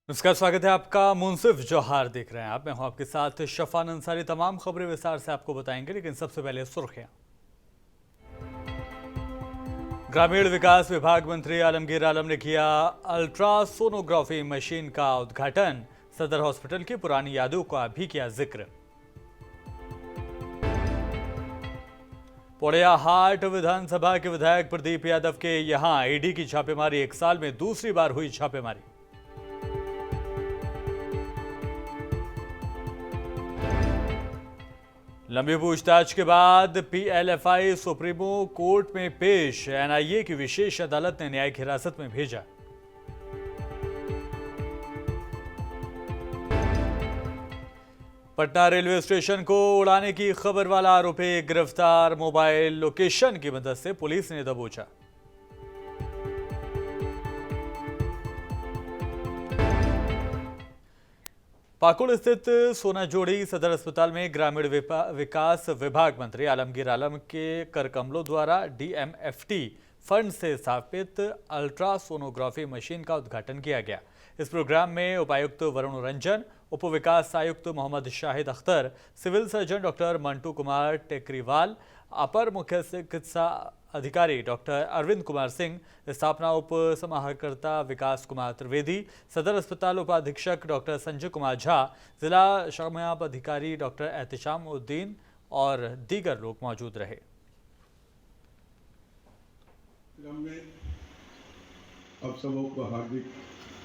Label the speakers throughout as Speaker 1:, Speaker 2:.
Speaker 1: नमस्कार, स्वागत है आपका। मुंसिफ जौहार देख रहे हैं आप। मैं हूं आपके साथ शफान अंसारी। तमाम खबरें विस्तार से आपको बताएंगे, लेकिन सबसे पहले सुर्खियां। ग्रामीण विकास विभाग मंत्री आलमगीर आलम ने किया अल्ट्रासोनोग्राफी मशीन का उद्घाटन। सदर हॉस्पिटल की पुरानी यादों का भी किया जिक्र। पोड़ैयाहाट विधानसभा के विधायक प्रदीप यादव के यहां ईडी की छापेमारी। 1 साल में दूसरी बार हुई छापेमारी। लंबी पूछताछ के बाद पीएलएफआई सुप्रीमो कोर्ट में पेश। एनआईए की विशेष अदालत ने न्यायिक हिरासत में भेजा। पटना रेलवे स्टेशन को उड़ाने की खबर वाला आरोपी गिरफ्तार। मोबाइल लोकेशन की मदद से पुलिस ने दबोचा। पाकुड़ स्थित सोनाजोड़ी सदर अस्पताल में ग्रामीण विकास विभाग मंत्री आलमगीर आलम के करकमलों द्वारा डीएमएफटी फंड से स्थापित अल्ट्रासोनोग्राफी मशीन का उद्घाटन किया गया। इस प्रोग्राम में उपायुक्त वरुण रंजन, उप विकास आयुक्त Mohammad Shahid Akhtar, civil surgeon doctor Mantu Kumar Tekriwal, अपर मुख्य चिकित्सा अधिकारी डॉक्टर अरविंद कुमार सिंह, स्थापना उप समाहर्ता विकास कुमार त्रिवेदी, सदर अस्पताल उपाधीक्षक डॉक्टर संजय कुमार झा, जिला शमयाब अधिकारी डॉक्टर एहतिशाम उद्दीन और दीगर लोग मौजूद रहे।
Speaker 2: मैं आप सबको हार्दिक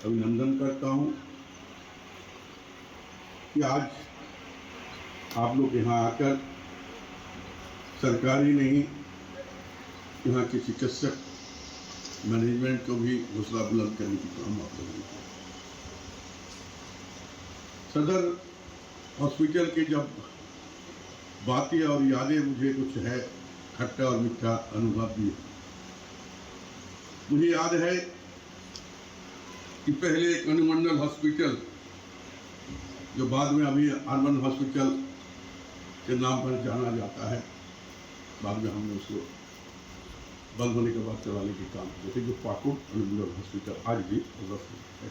Speaker 2: अभिनंदन करता हूं कि आज आप लोग यहाँ आकर सरकारी नहीं, यहाँ के चिकित्सक मैनेजमेंट को भी हौसला बुलंद करने की काम आप लोगों ने किया। सदर हॉस्पिटल की जब बातें और यादें, मुझे कुछ है खट्टा और मीठा अनुभव भी है। मुझे याद है कि पहले एक अनुमंडल हॉस्पिटल, जो बाद में अभी अर्बन हॉस्पिटल के नाम पर जाना जाता है, बाद में हमने उसको बंद होने के बाद चलाने के काम जैसे जो पाकुड़ अनुमंडल हॉस्पिटल आज भी है।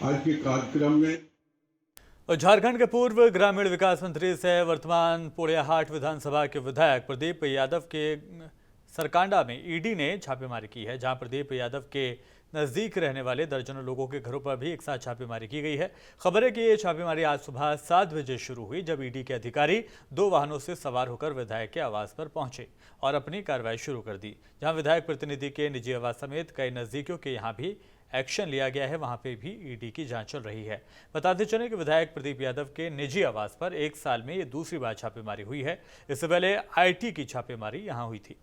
Speaker 2: आज के कार्यक्रम में
Speaker 1: झारखंड के पूर्व ग्रामीण विकास मंत्री से वर्तमान पोड़ैयाहाट विधानसभा के विधायक प्रदीप यादव के सरकांडा में ईडी ने छापेमारी की है, जहां प्रदीप यादव के नजदीक रहने वाले दर्जनों लोगों के घरों पर भी एक साथ छापेमारी की गई है। खबर है कि ये छापेमारी आज सुबह 7 बजे शुरू हुई, जब ईडी के अधिकारी 2 वाहनों से सवार होकर विधायक के आवास पर पहुंचे और अपनी कार्रवाई शुरू कर दी। जहां विधायक प्रतिनिधि के निजी आवास समेत कई नजदीकियों के यहां भी एक्शन लिया गया है, वहां पे भी ईडी की जांच चल रही है। बताते चलें कि विधायक प्रदीप यादव के निजी आवास पर 1 साल में ये दूसरी बार छापेमारी हुई है। इससे पहले आईटी की छापेमारी यहां हुई थी।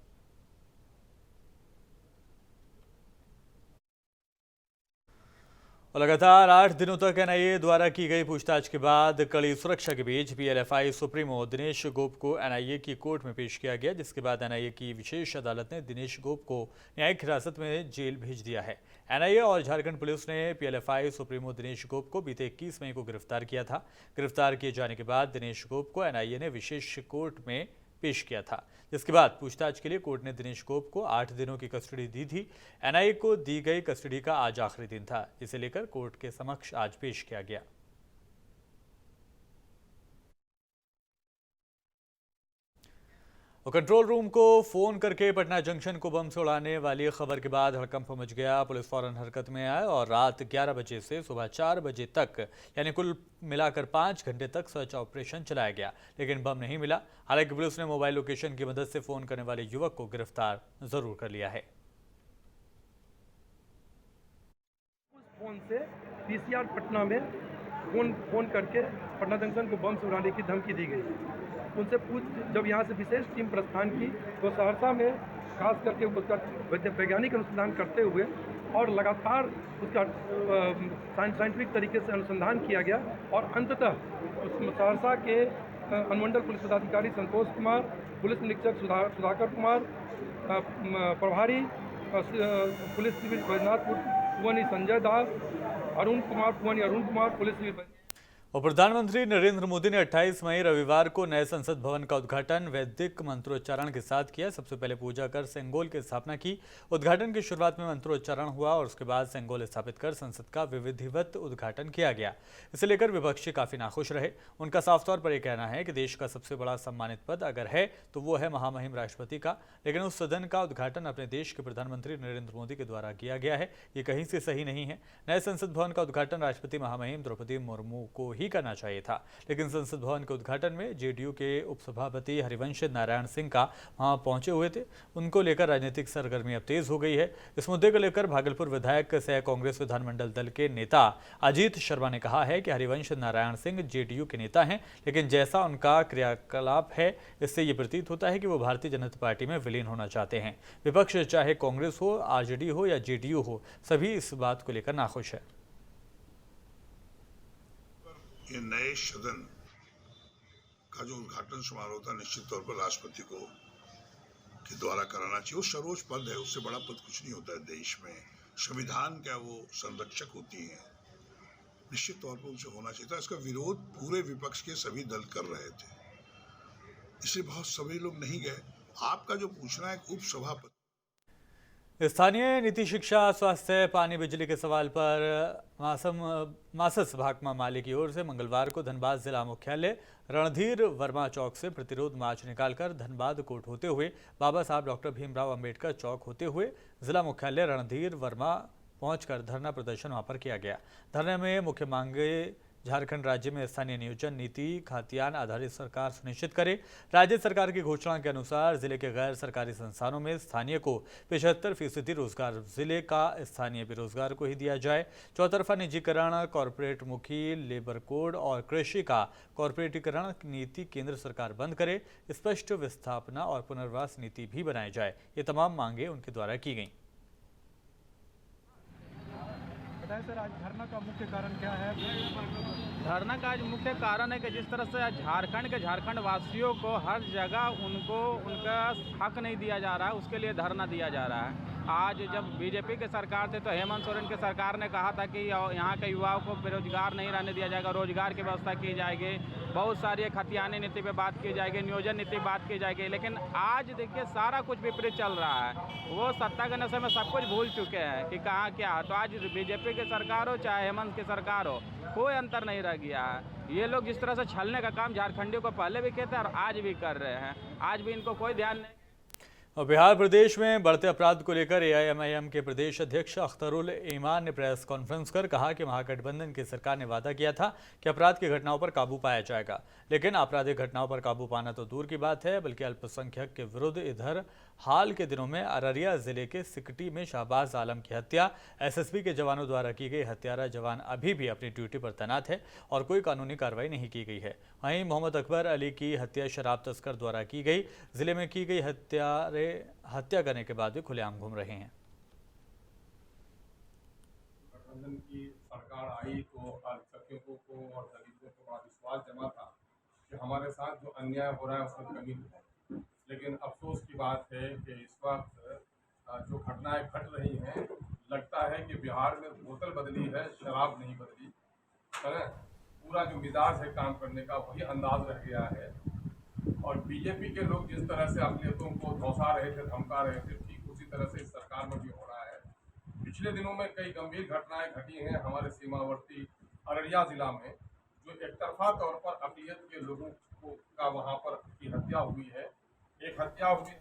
Speaker 1: और लगातार 8 दिनों तक एनआईए द्वारा की गई पूछताछ के बाद कड़ी सुरक्षा के बीच पीएलएफआई सुप्रीमो दिनेश गोप को एनआईए की कोर्ट में पेश किया गया, जिसके बाद एनआईए की विशेष अदालत ने दिनेश गोप को न्यायिक हिरासत में जेल भेज दिया है। एनआईए और झारखंड पुलिस ने पीएलएफआई सुप्रीमो दिनेश गोप को बीते 21 मई को गिरफ्तार किया था। गिरफ्तार किए जाने के बाद दिनेश गोप को एनआईए ने विशेष कोर्ट में पेश किया था, जिसके बाद पूछताछ के लिए कोर्ट ने दिनेश गोप को 8 दिनों की कस्टडी दी थी। एनआईए को दी गई कस्टडी का आज आखिरी दिन था, जिसे लेकर कोर्ट के समक्ष आज पेश किया गया। और कंट्रोल रूम को फोन करके पटना जंक्शन को बम से उड़ाने वाली खबर के बाद हड़कंप मच गया। पुलिस फौरन हरकत में आए और रात 11 बजे से सुबह 4 बजे तक, यानी कुल मिलाकर 5 घंटे तक सर्च ऑपरेशन चलाया गया, लेकिन बम नहीं मिला। हालांकि पुलिस ने मोबाइल लोकेशन की मदद से फोन करने वाले युवक को गिरफ्तार जरूर कर लिया है।
Speaker 3: उस फोन से पीसीआर पटना में फोन करके पटना जंक्शन को बम से उड़ाने की धमकी दी गई। उनसे जब यहाँ से विशेष टीम प्रस्थान की तो सहरसा में खास करके उसका वैज्ञानिक अनुसंधान करते हुए और लगातार उसका साइंटिफिक तरीके से अनुसंधान किया गया और अंततः सहरसा के अनुमंडल पुलिस पदाधिकारी संतोष कुमार, पुलिस निरीक्षक सुधाकर कुमार, प्रभारी पुलिस सिविल बैजनाथपुर कुंवनी संजय दास, अरुण कुमार पुलिस सिविल।
Speaker 1: और प्रधानमंत्री नरेंद्र मोदी ने 28 मई रविवार को नए संसद भवन का उद्घाटन वैदिक मंत्रोच्चारण के साथ किया। सबसे पहले पूजा कर सेंगोल की स्थापना की। उद्घाटन की शुरुआत में मंत्रोच्चारण हुआ और उसके बाद सेंगोल स्थापित कर संसद का विधिवत उद्घाटन किया गया। इसे लेकर विपक्षी काफी नाखुश रहे। उनका साफ तौर पर यह कहना है कि देश का सबसे बड़ा सम्मानित पद अगर है तो वो है महामहिम राष्ट्रपति का, लेकिन उस सदन का उद्घाटन अपने देश के प्रधानमंत्री नरेंद्र मोदी के द्वारा किया गया है। ये कहीं से सही नहीं है। नए संसद भवन का उद्घाटन राष्ट्रपति महामहिम द्रौपदी मुर्मू को ही करना चाहिए था, लेकिन संसद भवन के उद्घाटन में जेडीयू के उपसभापति हरिवंश नारायण सिंह का वहां पहुंचे हुए थे। उनको लेकर राजनीतिक सरगर्मी अब तेज हो गई है। इस मुद्दे को लेकर भागलपुर विधायक सह कांग्रेस विधानमंडल दल के नेता अजीत शर्मा ने कहा है कि हरिवंश नारायण सिंह जेडीयू के नेता हैं, लेकिन जैसा उनका क्रियाकलाप है इससे ये प्रतीत होता है कि वो भारतीय जनता पार्टी में विलीन होना चाहते हैं। विपक्ष चाहे कांग्रेस हो, आरजेडी हो या जेडीयू हो, सभी इस बात को लेकर नाखुश है।
Speaker 4: ये नए सदन का जो उद्घाटन समारोह था निश्चित तौर पर राष्ट्रपति को के द्वारा कराना चाहिए। वो सर्वोच्च पद है, उससे बड़ा पद कुछ नहीं होता है देश में। संविधान का वो संरक्षक होती हैं, निश्चित तौर पर उनसे होना चाहिए था। इसका विरोध पूरे विपक्ष के सभी दल कर रहे थे, इसलिए बहुत सभी लोग नहीं गए। आपका जो पूछना है उप सभापति
Speaker 1: स्थानीय नीति, शिक्षा, स्वास्थ्य, पानी, बिजली के सवाल पर मासस भाकपा माले की ओर से मंगलवार को धनबाद जिला मुख्यालय रणधीर वर्मा चौक से प्रतिरोध मार्च निकालकर धनबाद कोर्ट होते हुए बाबा साहब डॉक्टर भीमराव अंबेडकर चौक होते हुए जिला मुख्यालय रणधीर वर्मा पहुंचकर धरना प्रदर्शन वहां पर किया गया। धरने में मुख्य मांगे झारखंड राज्य में स्थानीय नियोजन नीति खाद्यान्न आधारित सरकार सुनिश्चित करे। राज्य सरकार की घोषणा के अनुसार जिले के गैर सरकारी संस्थानों में स्थानीय को 75% रोजगार जिले का स्थानीय बेरोजगार को ही दिया जाए। चौतरफा निजीकरण, कॉरपोरेट मुखी, लेबर कोड और कृषि का कॉरपोरेटीकरण नीति केंद्र सरकार बंद करे। स्पष्ट विस्थापना और पुनर्वास नीति भी बनाई जाए। ये तमाम मांगे उनके द्वारा की गई।
Speaker 3: बताएं सर, आज धरना का मुख्य कारण क्या है?
Speaker 5: धरना का आज मुख्य कारण है कि जिस तरह से झारखंड वासियों को हर जगह उनको उनका हक नहीं दिया जा रहा है, उसके लिए धरना दिया जा रहा है। आज जब बीजेपी की सरकार थी तो हेमंत सोरेन की सरकार ने कहा था कि यहाँ के युवाओं को बेरोजगार नहीं रहने दिया जाएगा, रोजगार की व्यवस्था की जाएगी, बहुत सारी खतियानी नीति पे बात की जाएगी, नियोजन नीति बात की जाएगी। लेकिन आज देखिए सारा कुछ विपरीत चल रहा है। वो सत्ता के नशे में सब कुछ भूल चुके हैं कि कहाँ क्या है। तो आज बीजेपी की सरकार हो चाहे हेमंत की सरकार हो, कोई अंतर नहीं रह गया है। ये लोग जिस तरह से छलने का काम झारखंडियों को पहले भी किए थे और आज भी कर रहे हैं, आज भी इनको कोई ध्यान नहीं।
Speaker 1: और बिहार प्रदेश में बढ़ते अपराध को लेकर एआईएमआईएम के प्रदेश अध्यक्ष अख्तरुल ईमान ने प्रेस कॉन्फ्रेंस कर कहा कि महागठबंधन की सरकार ने वादा किया था कि अपराध की घटनाओं पर काबू पाया जाएगा, लेकिन आपराधिक घटनाओं पर काबू पाना तो दूर की बात है, बल्कि अल्पसंख्यक के विरुद्ध इधर हाल के दिनों में अररिया जिले के सिकटी में शाहबाज आलम की हत्या, एसएसबी के जवानों द्वारा की गई। हत्यारा जवान अभी भी अपनी ड्यूटी पर तैनात है और कोई कानूनी कार्रवाई नहीं की गई है। वहीं मोहम्मद अकबर अली की हत्या शराब तस्कर द्वारा की गई। जिले में की गई हत्या करने के बाद भी खुलेआम घूम रहे हैं।
Speaker 6: गठबंधन की सरकार आई तो अल्पसंख्यकों को और दलितों को बड़ा विश्वास जमा था कि हमारे साथ जो अन्याय हो रहा है उसमें कमी हो। लेकिन अफसोस की बात है कि इस वक्त जो घटनाएं घट रही हैं, लगता है कि बिहार में बोतल बदली है, शराब नहीं बदली है। पूरा जो मिजाज है काम करने का वही अंदाज रह गया है। और बीजेपी के लोग जिस तरह से अक़लियतों को धौंसा रहे थे, धमका रहे थे, ठीक उसी तरह से इस सरकार में भी हो रहा है। पिछले दिनों में कई गंभीर घटनाएं घटी हैं हमारे सीमावर्ती अररिया जिला में, जो एक तरफा तौर पर अक़लियत के लोगों का वहां पर की हत्या हुई है। एक हत्या हुई।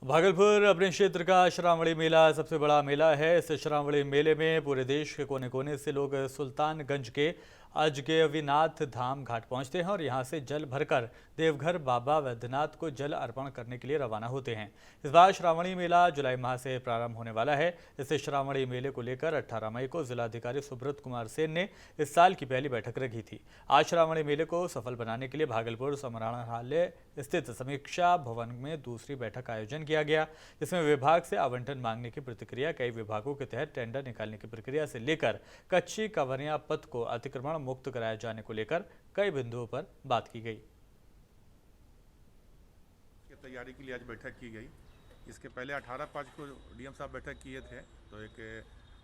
Speaker 1: भागलपुर अपने क्षेत्र का श्रावणी मेला सबसे बड़ा मेला है। इस श्रावणी मेले में पूरे देश के कोने कोने से लोग सुल्तानगंज के अजगैविनाथ धाम घाट पहुंचते हैं और यहां से जल भरकर देवघर बाबा वैद्यनाथ को जल अर्पण करने के लिए रवाना होते हैं। इस बार श्रावणी मेला जुलाई माह से प्रारंभ होने वाला है। इस श्रावणी मेले को लेकर 18 मई को जिलाधिकारी सुब्रत कुमार सेन ने इस साल की पहली बैठक रखी थी। आज श्रावणी मेले को सफल बनाने के लिए भागलपुर संग्रहालय स्थित समीक्षा भवन में दूसरी बैठक का आयोजन किया गया, जिसमें विभाग से आवंटन मांगने की प्रतिक्रिया, कई विभागों के तहत टेंडर निकालने की प्रक्रिया से लेकर कच्ची कवरिया पथ को अतिक्रमण मुक्त कराए जाने को लेकर कई बिंदुओं पर बात की गई।
Speaker 7: तैयारी के लिए आज बैठक की गई। इसके पहले 18/5 को डीएम साहब बैठक किए थे, तो एक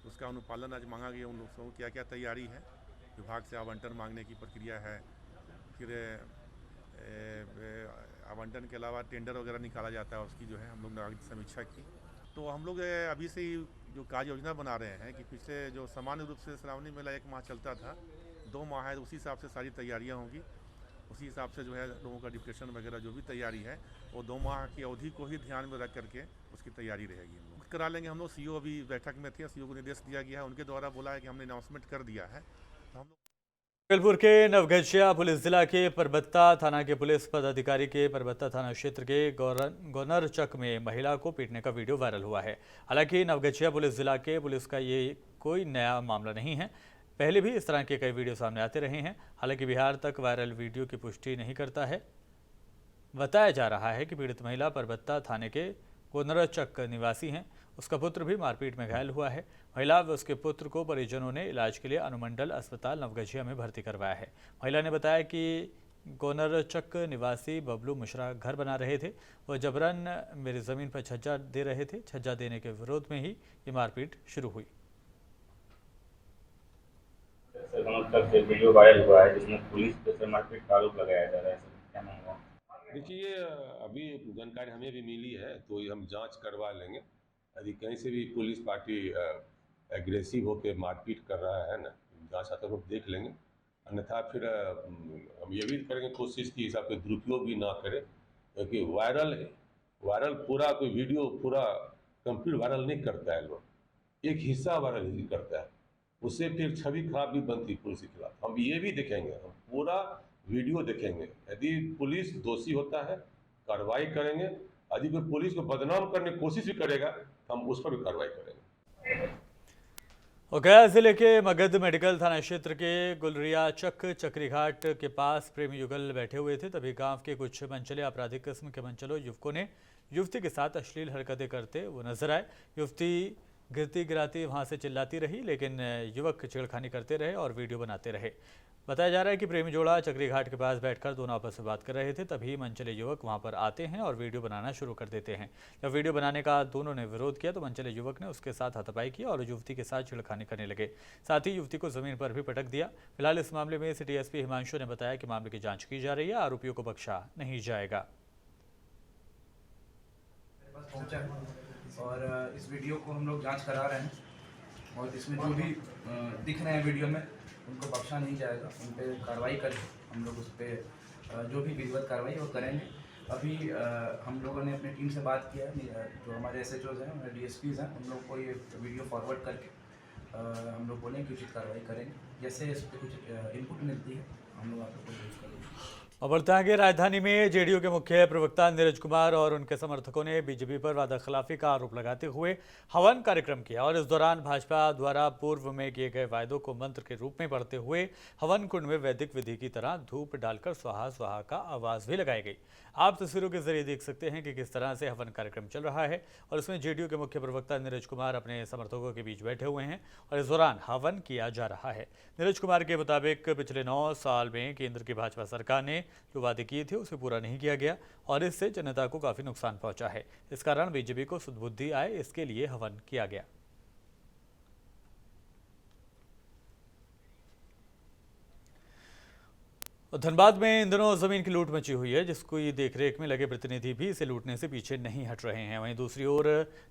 Speaker 7: उसका अनुपालन आज मांगा गया, उन लोगों की क्या क्या तैयारी है। विभाग से आवंटन मांगने की प्रक्रिया है। फिर आवंटन के अलावा टेंडर वगैरह निकाला जाता है, उसकी जो है हम लोग ने समीक्षा की। तो हम लोग अभी से ही जो कार्य योजना बना रहे हैं कि पिछले जो सामान्य रूप से श्रावणी मेला 1 माह चलता था, 2 माह है, उसी हिसाब से सारी तैयारियां होंगी। उसी हिसाब से जो है लोगों का डिप्रेशन वगैरह जो भी तैयारी है वो 2 माह की अवधि को ही ध्यान में रख करके उसकी तैयारी रहेगी। हम लोग करा लेंगे। हम लोग सीओ अभी बैठक में थे, सीओ को निर्देश दिया गया है, उनके द्वारा बोला है कि हमने अनाउंसमेंट कर दिया है। तो हम लोग
Speaker 1: जबलपुर के नवगछिया पुलिस जिला के परबत्ता थाना के पुलिस पदाधिकारी के परबत्ता थाना क्षेत्र के गोनरचक में महिला को पीटने का वीडियो वायरल हुआ है। हालांकि नवगछिया पुलिस जिला के पुलिस का ये कोई नया मामला नहीं है, पहले भी इस तरह के कई वीडियो सामने आते रहे हैं। हालांकि बिहार तक वायरल वीडियो की पुष्टि नहीं करता है। बताया जा रहा है कि पीड़ित महिला परबत्ता थाने के गोनरचक निवासी हैं। उसका पुत्र भी मारपीट में घायल हुआ है। महिला व उसके पुत्र को परिजनों ने इलाज के लिए अनुमंडल अस्पताल नवगछिया में भर्ती करवाया है। महिला ने बताया कि गोनरचक निवासी बबलू मिश्रा घर बना रहे थे। वह जबरन मेरी ज़मीन पर छज्जा दे रहे थे। छज्जा देने के विरोध में ही ये मारपीट शुरू हुई।
Speaker 8: वीडियो वायरल हुआ है जिसमें पुलिस पे मारपीट का आरोप लगाया जा रहा है। क्या मामला?
Speaker 9: देखिए, अभी जानकारी हमें भी मिली है तो ये हम जांच करवा लेंगे। यदि कहीं से भी पुलिस पार्टी एग्रेसिव होकर मारपीट कर रहा है ना, जांच आता है देख लेंगे। अन्यथा फिर हम ये भी करेंगे कोशिश की हिसाब से दुरुपयोग भी ना करें, क्योंकि वायरल पूरा कोई वीडियो पूरा कंप्लीट वायरल नहीं करता है। लोग एक हिस्सा वायरल ही करता है, उससे फिर छवि खराब भी बनती पुलिस के खिलाफ। हम ये भी देखेंगे, हम पूरा वीडियो देखेंगे। यदि पुलिस दोषी होता है कार्रवाई करेंगे। यदि कोई पुलिस को बदनाम करने की कोशिश भी करेगा तो हम उस पर भी कार्रवाई करेंगे।
Speaker 1: और गया जिले के मगध मेडिकल थाना क्षेत्र के गुलरियाचक चक्रीघाट के पास प्रेमी युगल बैठे हुए थे। तभी गांव के कुछ मनचले आपराधिक किस्म के मनचलों युवकों ने युवती के साथ अश्लील हरकतें करते वो नजर आए। युवती गिरती गिराती वहां से चिल्लाती रही, लेकिन युवक छेड़खानी करते रहे और वीडियो बनाते रहे। बताया जा रहा है कि प्रेमी जोड़ा चक्रीघाट के पास बैठकर दोनों आपस में बात कर रहे थे। तभी मनचले युवक वहां पर आते हैं और वीडियो बनाना शुरू कर देते हैं। जब वीडियो बनाने का दोनों ने विरोध किया तो मनचले युवक ने उसके साथ हाथापाई की और युवती के साथ छेड़खानी करने लगे। साथ ही युवती को जमीन पर भी पटक दिया। फिलहाल इस मामले में सिटी एसपी हिमांशु ने बताया कि मामले की जाँच की जा रही है। आरोपियों को बख्शा नहीं जाएगा।
Speaker 10: और इस वीडियो को हम लोग जांच करा रहे हैं और इसमें जो भी दिख रहे हैं वीडियो में उनको बख्शा नहीं जाएगा। उन पर कार्रवाई करें। हम लोग उस पर जो भी विधिवत कार्रवाई वो करेंगे। अभी हम लोगों ने अपनी टीम से बात किया है, जो हमारे SHOs हैं, हमारे DSPs हैं, उन लोग को ये वीडियो फॉरवर्ड करके हम लोग बोलेंगे कि उचित कार्रवाई करेंगे। जैसे इस पर कुछ इनपुट मिलती है हम लोग आप लोग को भेज करेंगे।
Speaker 1: और बढ़ते आगे, राजधानी में जेडीयू के मुख्य प्रवक्ता नीरज कुमार और उनके समर्थकों ने बीजेपी पर वादाखिलाफी का आरोप लगाते हुए हवन कार्यक्रम किया और इस दौरान भाजपा द्वारा पूर्व में किए गए वायदों को मंत्र के रूप में पढ़ते हुए हवन कुंड में वैदिक विधि की तरह धूप डालकर स्वाहा स्वाहा का आवाज भी लगाई गई। आप तस्वीरों के जरिए देख सकते हैं कि किस तरह से हवन कार्यक्रम चल रहा है और इसमें जेडीयू के मुख्य प्रवक्ता नीरज कुमार अपने समर्थकों के बीच बैठे हुए हैं और इस दौरान हवन किया जा रहा है। नीरज कुमार के मुताबिक पिछले 9 साल में केंद्र की भाजपा सरकार ने जो वादे किए थे उसे पूरा नहीं किया गया और इससे जनता को काफी नुकसान पहुंचा है। इस कारण बीजेपी को सुदबुद्धि आए, इसके लिए हवन किया गया। और धनबाद में इन दिनों जमीन की लूट मची हुई है, जिसकी देखरेख में लगे प्रतिनिधि भी इसे लूटने से पीछे नहीं हट रहे हैं। वहीं दूसरी ओर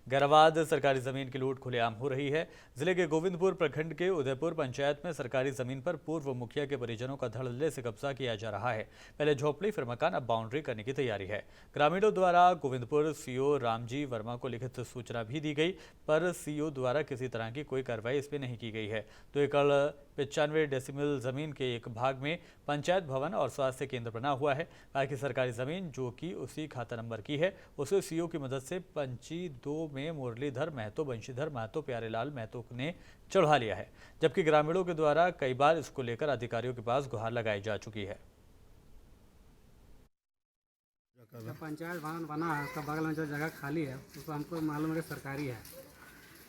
Speaker 1: गैराबाद सरकारी जमीन की लूट खुलेआम हो रही है। जिले के गोविंदपुर प्रखंड के उदयपुर पंचायत में सरकारी जमीन पर पूर्व मुखिया के परिजनों का धड़ल्ले से कब्जा किया जा रहा है। पहले झोपड़ी फिर मकान, अब बाउंड्री करने की तैयारी है। ग्रामीणों द्वारा गोविंदपुर सीओ रामजी वर्मा को लिखित सूचना भी दी गई, पर सीओ द्वारा किसी तरह की कोई कार्रवाई इस पर नहीं की गई है। 2 एकड़ 95 डेसिमल जमीन के एक भाग में पंचायत भवन और स्वास्थ्य केंद्र बना हुआ है। बाकी सरकारी जमीन जो कि उसी खाता नंबर की है उसे सीओ की मदद से पंची 2 में मुरलीधर महतो, बंशीधर महतो, प्यारेलाल महतो ने चढ़वा लिया है, जबकि ग्रामीणों के द्वारा कई बार इसको लेकर अधिकारियों के पास गुहार लगाई जा चुकी है।
Speaker 11: पंचायत भवन बना है, उसका बगल में जो जगह खाली है उसको हमको मालूम है कि सरकारी है,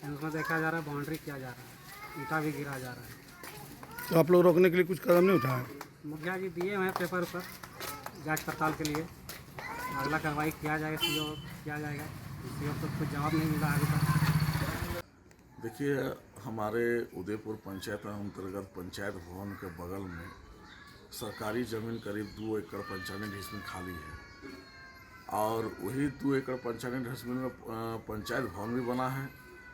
Speaker 11: उसमें देखा जा रहा है बाउंड्री किया जा रहा है, ईंटा भी गिरा जा रहा है।
Speaker 12: तो आप लोग रोकने के लिए कुछ कदम नहीं उठाए?
Speaker 11: मुखिया जी दिए हैं पेपर पर जांच पड़ताल के लिए, अगला कार्रवाई किया जाएगा, सीओ किया जाएगा। सीओ को कुछ जवाब नहीं मिला अभी तक।
Speaker 12: देखिए,
Speaker 13: हमारे उदयपुर पंचायत अंतर्गत पंचायत भवन के बगल में सरकारी ज़मीन करीब 2 एकड़ 95 डिसमिल खाली है और वही 2 एकड़ 95 डिसमिल में पंचायत भवन भी बना है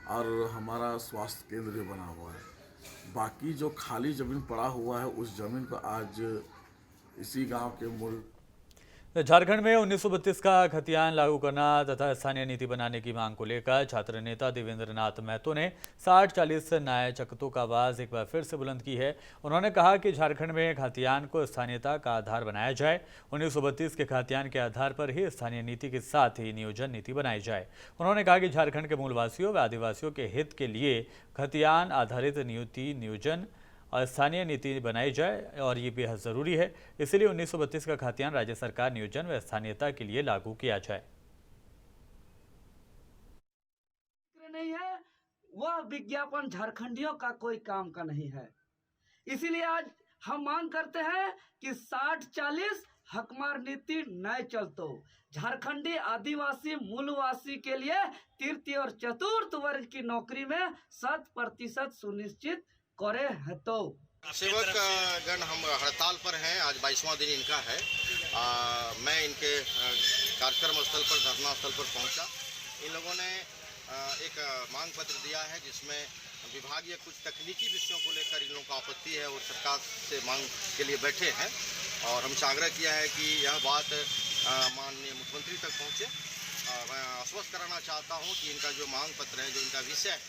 Speaker 13: और हमारा स्वास्थ्य केंद्र भी बना हुआ है। बाकी जो खाली ज़मीन पड़ा हुआ है उस ज़मीन को आज इसी गांव के मूल
Speaker 1: झारखंड में 1932 का खतियान लागू करना तथा स्थानीय नीति बनाने की मांग को लेकर छात्र नेता देवेंद्र नाथ महतो ने 60-40 न्याय चकतों का आवाज एक बार फिर से बुलंद की है। उन्होंने कहा कि झारखंड में खतियान को स्थानीयता का आधार बनाया जाए। 1932 के खतियान के आधार पर ही स्थानीय नीति के साथ ही नियोजन नीति बनाई जाए। उन्होंने कहा कि झारखंड के मूलवासियों व आदिवासियों के हित के लिए खतियान आधारित नीति नियोजन और स्थानीय नीति बनाई जाए और ये बेहद ज़रूरी है। इसलिए 1932 का खतियान राज्य सरकार नियोजन व स्थानीयता के लिए लागू किया जाए।
Speaker 14: नहीं है वह विज्ञापन झारखंडियों का कोई काम का नहीं है। इसीलिए आज हम मांग करते हैं कि 60-40 हकमार नीति नए चलतो झारखंडी आदिवासी मूलवासी के लिए तृतीय और चतुर्थ वर्ग की नौकरी में 100% सुनिश्चित करे है। तो
Speaker 15: सेवक गण हम हड़ताल पर हैं, आज 22वां दिन इनका है। मैं इनके कार्यक्रम स्थल पर धरना स्थल पर पहुंचा। इन लोगों ने एक मांग पत्र दिया है जिसमें विभागीय कुछ तकनीकी विषयों को लेकर इन लोगों को आपत्ति है और सरकार से मांग के लिए बैठे हैं और हमसे आग्रह किया है कि यह बात माननीय मुख्यमंत्री तक पहुंचे। मैं आश्वस्त कराना चाहता हूं कि इनका जो मांग पत्र है, जो इनका विषय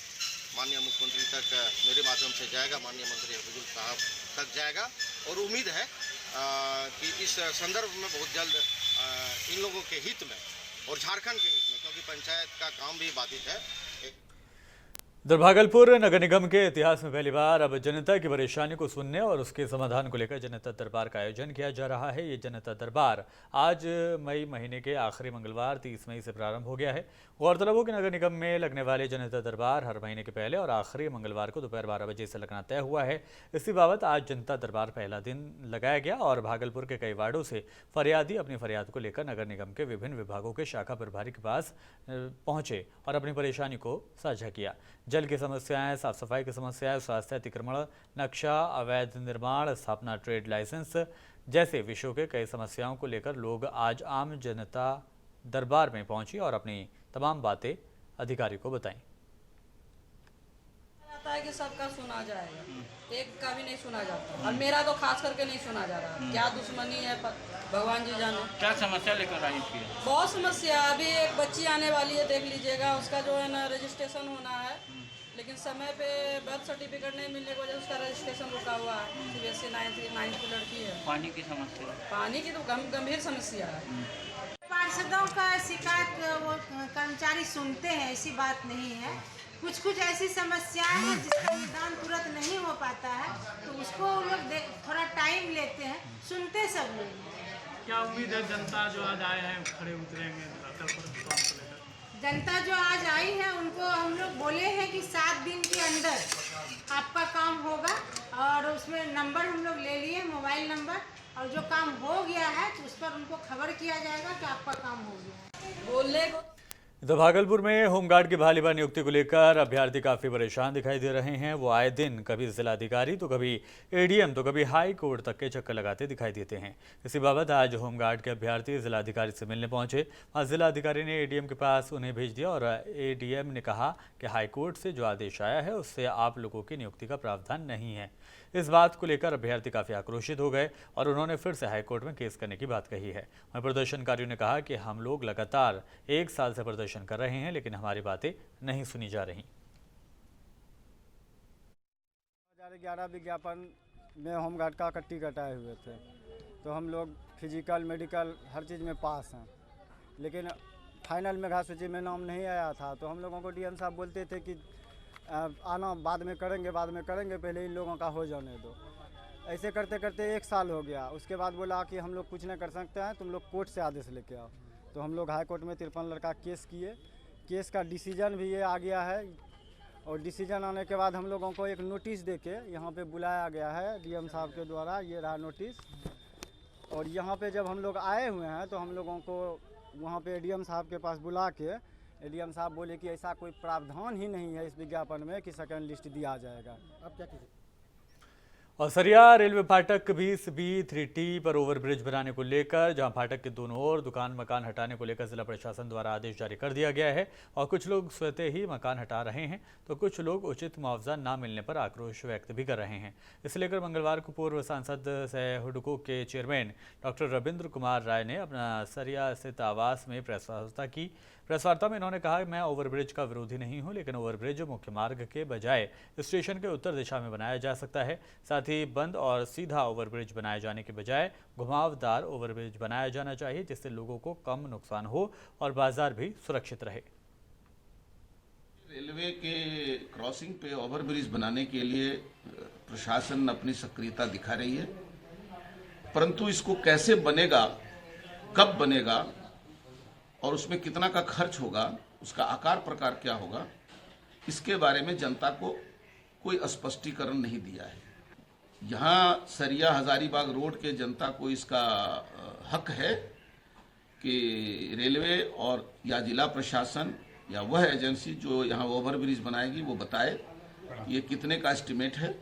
Speaker 15: माननीय मुख्यमंत्री तक मेरे माध्यम से जाएगा, माननीय मंत्री हफीजुल साहब तक जाएगा और उम्मीद है कि इस संदर्भ में बहुत जल्द इन लोगों के हित में और झारखंड के हित में, क्योंकि पंचायत का काम भी बाधित है।
Speaker 1: भागलपुर नगर निगम के इतिहास में पहली बार अब जनता की परेशानी को सुनने और उसके समाधान को लेकर जनता दरबार का आयोजन किया जा रहा है। ये जनता दरबार आज मई महीने के आखिरी मंगलवार 30 मई से प्रारंभ हो गया है। गौरतलब हो कि नगर निगम में लगने वाले जनता दरबार हर महीने के पहले और आखिरी मंगलवार को दोपहर 12 बजे से लगना तय हुआ है। इसी बाबत आज जनता दरबार पहला दिन लगाया गया और भागलपुर के कई वार्डों से फरियादी अपनी फरियाद को लेकर नगर निगम के विभिन्न विभागों के शाखा प्रभारी के पास पहुंचे और अपनी परेशानी को साझा किया। जल की समस्याएं, साफ सफाई की समस्याएं, स्वास्थ्य अतिक्रमण, नक्शा, अवैध निर्माण, स्थापना, ट्रेड लाइसेंस जैसे विषयों के कई समस्याओं को लेकर लोग आज आम जनता दरबार में पहुंची और अपनी तमाम बातें अधिकारी को बताईं।
Speaker 16: आता है कि सबका सुना जाएगा, एक का भी नहीं सुना जाता और मेरा तो खास करके नहीं सुना जा रहा। क्या दुश्मनी है भगवान जी जाने। क्या समस्या लेकर आई थी? बहुत समस्या। अभी एक बच्ची आने वाली है, देख लीजिएगा, उसका जो है ना रजिस्ट्रेशन होना है, लेकिन समय पे बर्थ सर्टिफिकेट नहीं मिलने की वजह से उसका रजिस्ट्रेशन रुका हुआ है। CBSE 9th की लड़की है। पानी की समस्या, पानी की तो गंभीर समस्या है।
Speaker 17: पार्षदों का शिकायत वो कर्मचारी सुनते हैं, ऐसी बात नहीं है। कुछ ऐसी समस्याएं हैं जिसका निदान तुरंत नहीं हो पाता है, तो उसको लोग थोड़ा टाइम लेते हैं, सुनते सब लोग।
Speaker 18: क्या उम्मीद है जनता जो आज आए हैं खड़े उतरेंगे?
Speaker 17: जनता जो आज आई है उनको हम लोग बोले हैं कि 7 दिन के अंदर आपका काम होगा और उसमें नंबर हम लोग ले लिए, मोबाइल नंबर, और जो काम हो गया है तो उस पर उनको खबर किया जाएगा कि आपका काम हो गया।
Speaker 16: बोलने
Speaker 1: तो भागलपुर में होमगार्ड की बहाली व नियुक्ति को लेकर अभ्यर्थी काफ़ी परेशान दिखाई दे रहे हैं। वो आए दिन कभी जिलाधिकारी तो कभी ADM तो कभी हाई कोर्ट तक के चक्कर लगाते दिखाई देते हैं। इसी बाबत आज होमगार्ड के अभ्यर्थी जिलाधिकारी से मिलने पहुंचे। वहाँ जिलाधिकारी ने ADM के पास उन्हें भेज दिया और ADM ने कहा कि हाई कोर्ट से जो आदेश आया है उससे आप लोगों की नियुक्ति का प्रावधान नहीं है। इस बात को लेकर अभ्यर्थी काफ़ी आक्रोशित हो गए और उन्होंने फिर से हाईकोर्ट में केस करने की बात कही है। वहीं प्रदर्शनकारियों ने कहा कि हम लोग लगातार 1 साल से प्रदर्शन कर रहे हैं, लेकिन हमारी बातें नहीं सुनी जा रही।
Speaker 19: 2011 विज्ञापन में होमगार्ड का कट्टी कटाए हुए थे, तो हम लोग फिजिकल मेडिकल हर चीज़ में पास हैं, लेकिन फाइनल मेधा सूची में नाम नहीं आया था। तो हम लोगों को DM साहब बोलते थे कि आना बाद में करेंगे, पहले इन लोगों का हो जाने दो। ऐसे करते करते 1 साल हो गया। उसके बाद बोला कि हम लोग कुछ नहीं कर सकते हैं, तुम लोग कोर्ट से आदेश लेके आओ। तो हम लोग हाई कोर्ट में 53 लड़का केस किए। केस का डिसीजन भी ये आ गया है और डिसीजन आने के बाद हम लोगों को एक नोटिस देके यहाँ पे बुलाया गया है DM साहब के द्वारा। ये रहा नोटिस। और यहाँ पे जब हम लोग आए हुए हैं तो हम लोगों को वहाँ पे DM साहब के पास बुला के एडीएम साहब बोले कि ऐसा कोई प्रावधान ही नहीं है इस विज्ञापन में कि सेकंड लिस्ट दिया जाएगा। अब क्या कीजिए।
Speaker 1: और सरिया रेलवे फाटक B3T पर ओवरब्रिज बनाने को लेकर जहां फाटक के दोनों ओर दुकान मकान हटाने को लेकर जिला प्रशासन द्वारा आदेश जारी कर दिया गया है और कुछ लोग स्वतः ही मकान हटा रहे हैं तो कुछ लोग उचित मुआवजा न मिलने पर आक्रोश व्यक्त भी कर रहे हैं। इसे लेकर मंगलवार को पूर्व सांसद सह हुडको के चेयरमैन डॉक्टर रविंद्र कुमार राय ने अपना सरिया स्थित आवास में प्रेस वार्ता की। प्रेस वार्ता में इन्होंने कहा मैं ओवरब्रिज का विरोधी नहीं हूं, लेकिन ओवरब्रिज मुख्य मार्ग के बजाय स्टेशन के उत्तर दिशा में बनाया जा सकता है। साथ ही बंद और सीधा ओवरब्रिज बनाए जाने के बजाय घुमावदार ओवरब्रिज बनाया जाना चाहिए, जिससे लोगों को कम नुकसान हो और बाजार भी सुरक्षित रहे।
Speaker 20: रेलवे के क्रॉसिंग पे ओवरब्रिज बनाने के लिए प्रशासन अपनी सक्रियता दिखा रही है, परंतु इसको कैसे बनेगा, कब बनेगा और उसमें कितना का खर्च होगा, उसका आकार प्रकार क्या होगा, इसके बारे में जनता को कोई स्पष्टीकरण नहीं दिया है। यहाँ सरिया हजारीबाग रोड के जनता को इसका हक है कि रेलवे और या जिला प्रशासन या वह एजेंसी जो यहाँ ओवरब्रिज बनाएगी वो बताए ये कितने का एस्टिमेट है।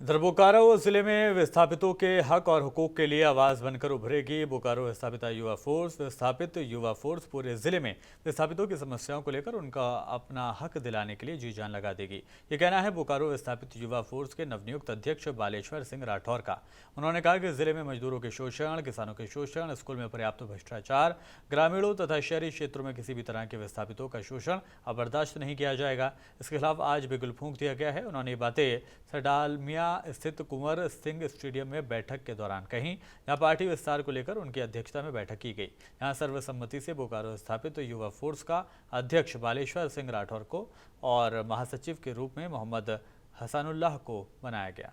Speaker 1: इधर बोकारो जिले में विस्थापितों के हक और हुकूक के लिए आवाज बनकर उभरेगी बोकारो विस्थापित युवा फोर्स। विस्थापित युवा फोर्स पूरे जिले में विस्थापितों की समस्याओं को लेकर उनका अपना हक दिलाने के लिए जी जान लगा देगी, ये कहना है बोकारो विस्थापित युवा फोर्स के नवनियुक्त अध्यक्ष बालेश्वर सिंह राठौर का। उन्होंने कहा कि जिले में मजदूरों के शोषण, किसानों के शोषण, स्कूल में पर्याप्त भ्रष्टाचार, ग्रामीणों तथा शहरी क्षेत्रों में किसी भी तरह के विस्थापितों का शोषण अब बर्दाश्त नहीं किया जाएगा। इसके खिलाफ आज बिगुल फूंक दिया गया है। उन्होंने ये बातें सडालमिया स्थित कुंवर सिंह स्टेडियम में बैठक के दौरान कहीं। यहाँ पार्टी विस्तार को लेकर उनकी अध्यक्षता में बैठक की गई। यहाँ सर्वसम्मति से बोकारो स्थापित युवा फोर्स का अध्यक्ष बालेश्वर सिंह राठौर को और महासचिव के रूप में मोहम्मद हसानुल्लाह को बनाया गया।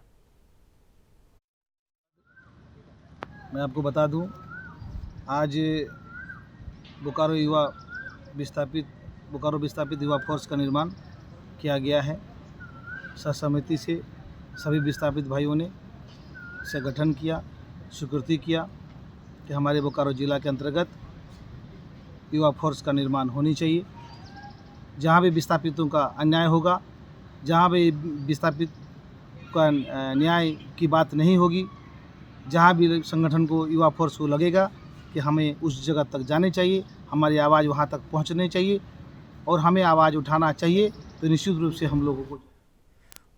Speaker 12: मैं आपको बता दूं, आज बोकारो विस्थापित युवा फोर्स का निर्माण किया गया है। सर्वसम्मति से सभी विस्थापित भाइयों ने इसे गठन किया, स्वीकृति किया कि हमारे बोकारो जिला के अंतर्गत युवा फोर्स का निर्माण होनी चाहिए। जहाँ भी विस्थापितों का अन्याय होगा, जहाँ भी विस्थापित का न्याय की बात नहीं होगी, जहाँ भी संगठन को युवा फोर्स को लगेगा कि हमें उस जगह तक जाने चाहिए, हमारी आवाज़ वहाँ तक पहुँचनी चाहिए और हमें आवाज़ उठाना चाहिए, तो निश्चित रूप से हम लोगों को।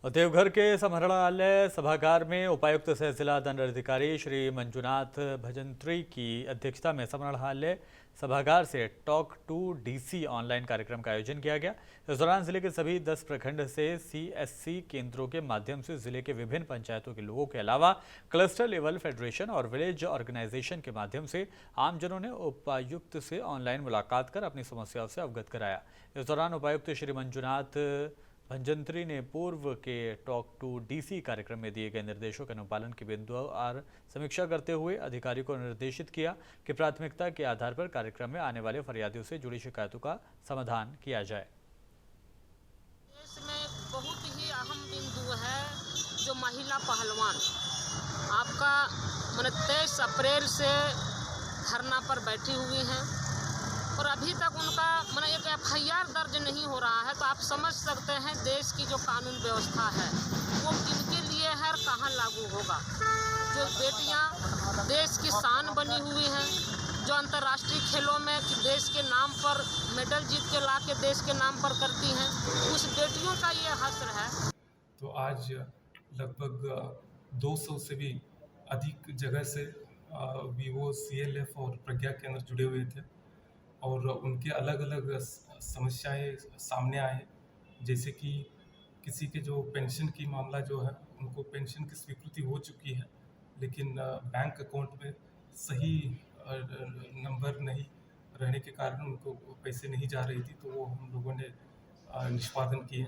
Speaker 1: देवघर के समाहरणालय सभागार में उपायुक्त सह जिला दंडाधिकारी श्री मंजुनाथ भजंत्री की अध्यक्षता में समाहरणालय सभागार से टॉक टू डीसी ऑनलाइन कार्यक्रम का आयोजन किया गया। इस दौरान जिले के सभी 10 प्रखंड से CSC केंद्रों के माध्यम से जिले के विभिन्न पंचायतों के लोगों के अलावा क्लस्टर लेवल फेडरेशन और विलेज ऑर्गेनाइजेशन के माध्यम से आमजनों ने उपायुक्त से ऑनलाइन मुलाकात कर अपनी समस्याओं से अवगत कराया। इस दौरान उपायुक्त श्री मंजुनाथ भंजंत्री ने पूर्व के टॉक टू डीसी कार्यक्रम में दिए गए निर्देशों के अनुपालन की बिंदुवार समीक्षा करते हुए अधिकारी को निर्देशित किया कि प्राथमिकता के आधार पर कार्यक्रम में आने वाले फरियादियों से जुड़ी शिकायतों का समाधान किया जाए।
Speaker 21: इसमें बहुत ही अहम बिंदु है जो महिला पहलवान आपका 23 अप्रैल से धरना पर बैठी हुई हैं और अभी तक उनका एक FIR दर्ज नहीं हो रहा है। तो आप समझ सकते हैं देश की जो कानून व्यवस्था है वो किनके लिए है और कहाँ लागू होगा। जो बेटियां देश की शान बनी हुई हैं, जो अंतर्राष्ट्रीय खेलों में देश के नाम पर मेडल जीत के ला के देश के नाम पर करती हैं, उस बेटियों का ये हश्र है।
Speaker 22: तो आज लगभग 200 से भी अधिक जगह से VO, CLF और प्रज्ञा केंद्र जुड़े हुए थे और उनके अलग अलग समस्याएं सामने आए, जैसे कि किसी के जो पेंशन की मामला जो है उनको पेंशन की स्वीकृति हो चुकी है, लेकिन बैंक अकाउंट में सही नंबर नहीं रहने के कारण उनको पैसे नहीं जा रही थी, तो वो हम लोगों ने निष्पादन किए।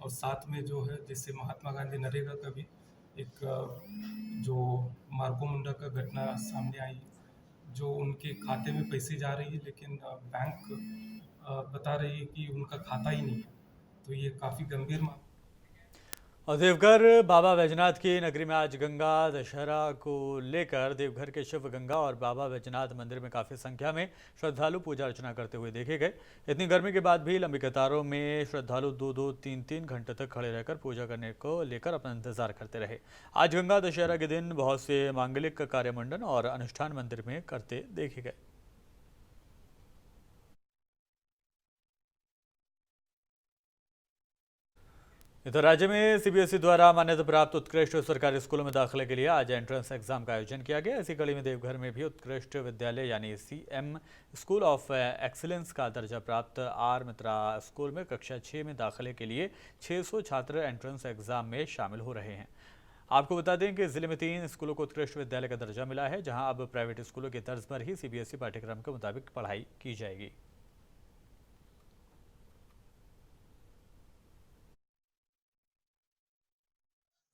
Speaker 22: और साथ में जो है जैसे महात्मा गांधी नरेगा का भी एक जो मार्को मुंडा का घटना सामने आई, जो उनके खाते में पैसे जा रही है लेकिन बैंक बता रही है कि उनका खाता ही नहीं है, तो ये काफ़ी गंभीर
Speaker 1: और देवघर बाबा बैजनाथ की नगरी में आज गंगा दशहरा को लेकर देवघर के शिव गंगा और बाबा बैजनाथ मंदिर में काफ़ी संख्या में श्रद्धालु पूजा अर्चना करते हुए देखे गए। इतनी गर्मी के बाद भी लंबी कतारों में श्रद्धालु 2-2, 3-3 घंटे तक खड़े रहकर पूजा करने को लेकर अपना इंतजार करते रहे। आज गंगा दशहरा के दिन बहुत से मांगलिक कार्यमंडन और अनुष्ठान मंदिर में करते देखे गए। इधर राज्य में सीबीएसई द्वारा मान्यता प्राप्त उत्कृष्ट सरकारी स्कूलों में दाखिले के लिए आज एंट्रेंस एग्जाम का आयोजन किया गया। इसी कड़ी में देवघर में भी उत्कृष्ट विद्यालय यानी सीएम स्कूल ऑफ एक्सीलेंस का दर्जा प्राप्त आर मित्रा स्कूल में कक्षा 6 में दाखिले के लिए 600 छात्र एंट्रेंस एग्जाम में शामिल हो रहे हैं। आपको बता दें कि जिले में 3 स्कूलों को उत्कृष्ट विद्यालय का दर्जा मिला है, जहाँ अब प्राइवेट स्कूलों की तर्ज पर ही सीबीएसई पाठ्यक्रम के मुताबिक पढ़ाई की जाएगी।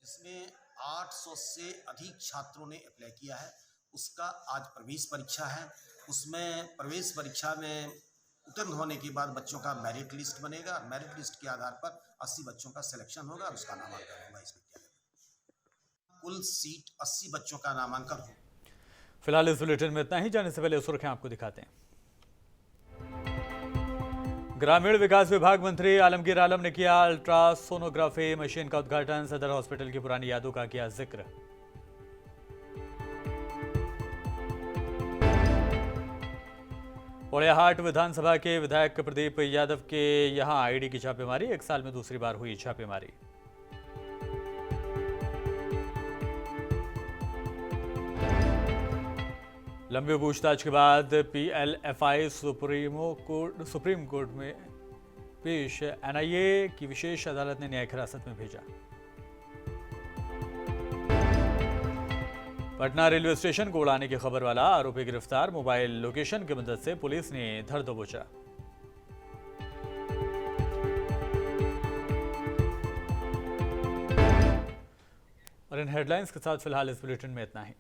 Speaker 2: इसमें 800 से अधिक छात्रों ने अप्लाई किया है। उसका आज प्रवेश परीक्षा है। उसमें प्रवेश परीक्षा में उत्तीर्ण होने के बाद बच्चों का मेरिट लिस्ट बनेगा। मेरिट लिस्ट के आधार पर 80 बच्चों का सिलेक्शन होगा और उसका नामांकन होगा इस विद्यालय में। कुल सीट 80 बच्चों का नामांकन होगा।
Speaker 1: फिलहाल इस बुलेटिन में इतना ही। जाने से पहले सुर्खियां आपको दिखाते हैं। ग्रामीण विकास विभाग मंत्री आलमगीर आलम ने किया अल्ट्रासोनोग्राफी मशीन का उद्घाटन। सदर हॉस्पिटल की पुरानी यादों का किया जिक्र। पोड़ैयाहाट विधानसभा के विधायक प्रदीप यादव के यहां आईडी की छापेमारी। 1 साल में दूसरी बार हुई छापेमारी। लंबी पूछताछ के बाद पीएलएफआई सुप्रीम कोर्ट में पेश। एनआईए की विशेष अदालत ने न्यायिक हिरासत में भेजा। पटना रेलवे स्टेशन को उड़ाने की खबर वाला आरोपी गिरफ्तार। मोबाइल लोकेशन की मदद से पुलिस ने धर दबोचा। और इन हेडलाइंस के साथ फिलहाल इस बुलेटिन में इतना ही।